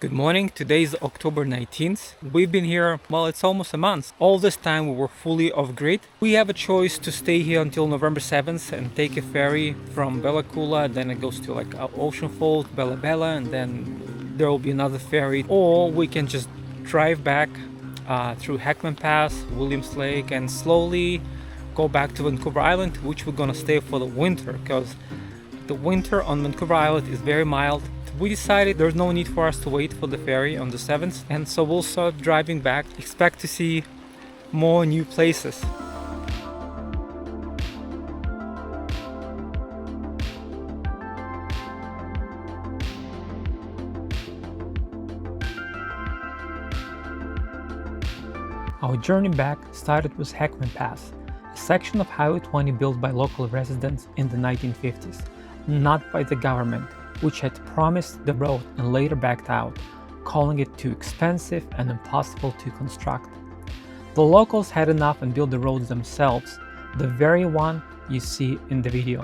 Good morning, today is October 19th. We've been here, well, it's almost a month. All this time we were fully off-grid. We have a choice to stay here until November 7th and take a ferry from Bella Coola, then it goes to like Ocean Falls, Bella Bella, and then there will be another ferry. Or we can just drive back through Heckman Pass, Williams Lake, and slowly go back to Vancouver Island, which we're gonna stay for the winter, because the winter on Vancouver Island is very mild. We decided there's no need for us to wait for the ferry on the 7th, and so we'll start driving back. Expect to see more new places. Our journey back started with Heckman Pass, a section of Highway 20 built by local residents in the 1950s, not by the government, which had promised the road and later backed out, calling it too expensive and impossible to construct. The locals had enough and built the roads themselves, the very one you see in the video.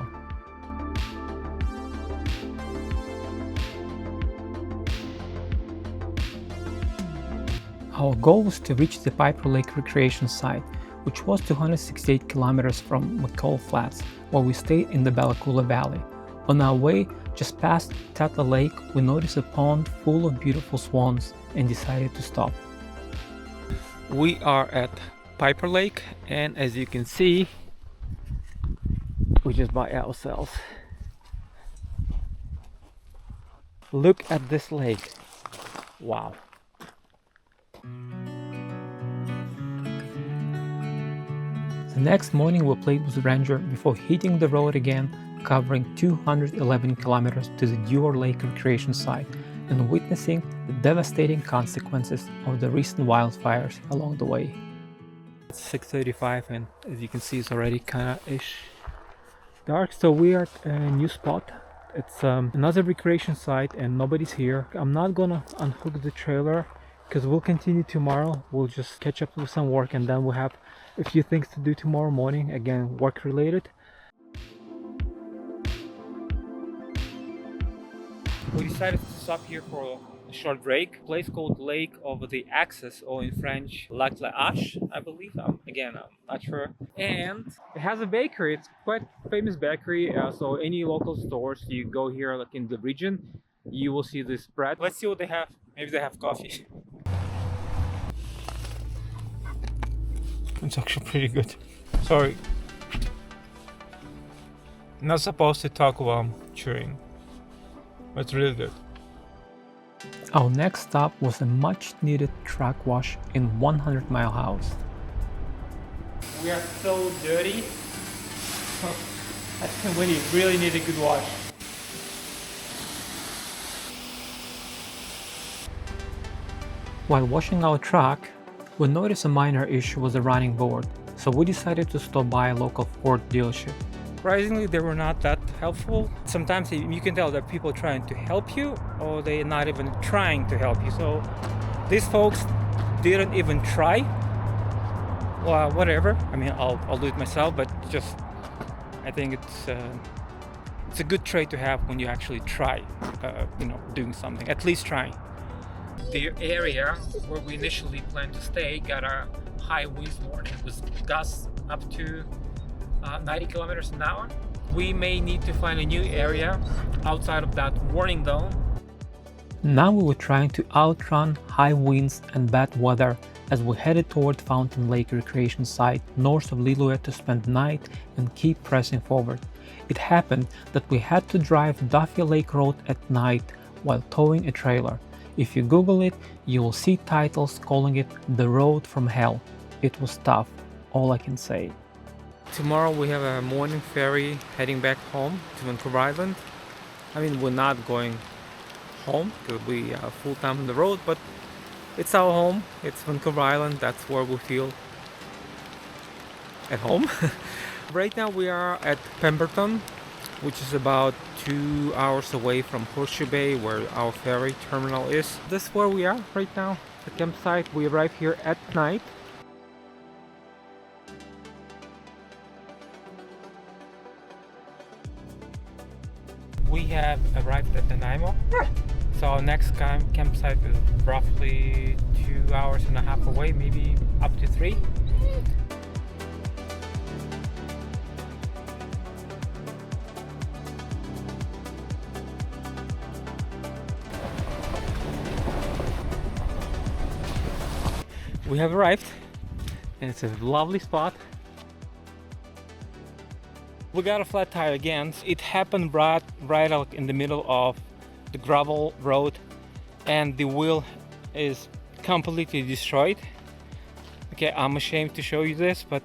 Our goal was to reach the Pyper Lake recreation site, which was 268 kilometers from McCall Flats, where we stayed in the Bella Coola Valley. On our way just past Tata Lake, we noticed a pond full of beautiful swans and decided to stop. We are at Pyper Lake, and as you can see, we're just by ourselves. Look at this lake. Wow. The next morning we played with Ranger before hitting the road again, covering 211 kilometers to the Dewar Lake recreation site and witnessing the devastating consequences of the recent wildfires along the way. It's 6:35 and as you can see it's already kinda dark, so we are at a new spot. It's another recreation site and nobody's here. I'm not gonna unhook the trailer because we'll continue tomorrow. We'll just catch up with some work and then we'll have a few things to do tomorrow morning, again work related. We decided to stop here for a short break. A place called Lake of the Axis, or in French, Lac La Hache, I believe. I'm not sure. And it has a bakery. It's quite a famous bakery. So any local stores you go here, like in the region, you will see this bread. Let's see what they have. Maybe they have coffee. It's actually pretty good. Sorry. Not supposed to talk while I'm chewing. It's really good. Our next stop was a much needed truck wash in 100 Mile House. We are so dirty. I think we really need a good wash. While washing our truck, we noticed a minor issue with the running board, so we decided to stop by a local Ford dealership. Surprisingly, they were not that helpful. Sometimes you can tell that people are trying to help you or they're not even trying to help you. So these folks didn't even try. Well, whatever. I mean, I'll do it myself, but just I think it's a good trait to have when you actually try, doing something. At least trying. The area where we initially planned to stay got a high wind warning with gusts up to 90 kilometers an hour. We may need to find a new area outside of that warning though. Now we were trying to outrun high winds and bad weather as we headed toward Fountain Lake recreation site north of Lillooet to spend the night and keep pressing forward. It happened that we had to drive Duffey Lake Road at night while towing a trailer. If you Google it, you will see titles calling it the road from hell. It was tough, all I can say. Tomorrow we have a morning ferry heading back home to Vancouver Island. I mean, we're not going home because we are full time on the road, but it's our home. It's Vancouver Island. That's where we feel at home. Right now we are at Pemberton, which is about 2 hours away from Horseshoe Bay, where our ferry terminal is. This is where we are right now, the campsite. We arrive here at night. We have arrived at Nanaimo. So our next campsite is roughly 2.5 hours away, maybe up to 3. We have arrived and it's a lovely spot. We got a flat tire again. It happened right out in the middle of the gravel road and the wheel is completely destroyed. Okay, I'm ashamed to show you this, but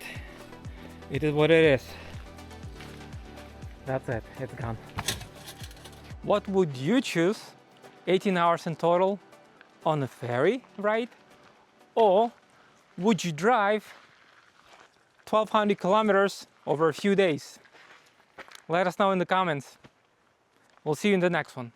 it is what it is. That's it, it's gone. What would you choose? 18 hours in total on a ferry ride? Or would you drive 1,200 kilometers over a few days? Let us know in the comments. We'll see you in the next one.